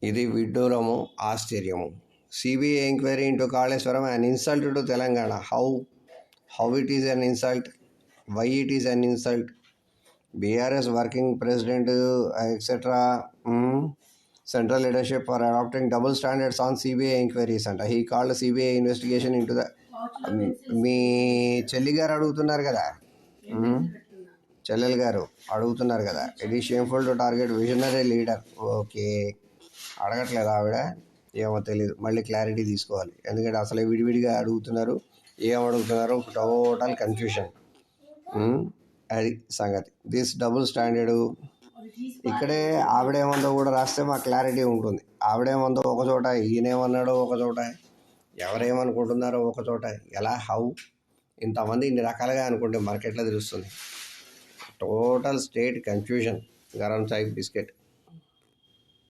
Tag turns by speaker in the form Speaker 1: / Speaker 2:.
Speaker 1: ఇది విడ్డూరము, ఆశ్చర్యము. CBI enquiry into Kaleshwaram an insult to Telangana. How it is an insult? Why it is an insult? BRS working president etcetera central leadership for adopting double standards on CBI enquiries అంట. He called CBI investigation into the మీ చెల్లి గారు అడుగుతున్నారు కదా, చెల్లెలు గారు అడుగుతున్నారు కదా, it is shameful to target visionary leader. Okay, అడగట్లేదు ఆవిడ, ఏమో తెలీదు, మళ్ళీ క్లారిటీ తీసుకోవాలి. ఎందుకంటే అసలే విడివిడిగా అడుగుతున్నారు, ఏం అడుగుతున్నారు, టోటల్ కన్ఫ్యూషన్. అది సంగతి. దిస్ డబుల్ స్టాండర్డు ఇక్కడే ఆవిడేమందో కూడా రాస్తే మాకు క్లారిటీ ఉంటుంది. ఆవిడేమందో ఒక చోట, ఈయనేమన్నాడో ఒక చోట, ఎవరేమనుకుంటున్నారో ఒక చోట. ఎలా ఇంతమంది ఇన్ని రకాలుగా అనుకుంటే మనకెట్లా తెలుస్తుంది? Total state confusion. గరం చాయ్ బిస్కెట్.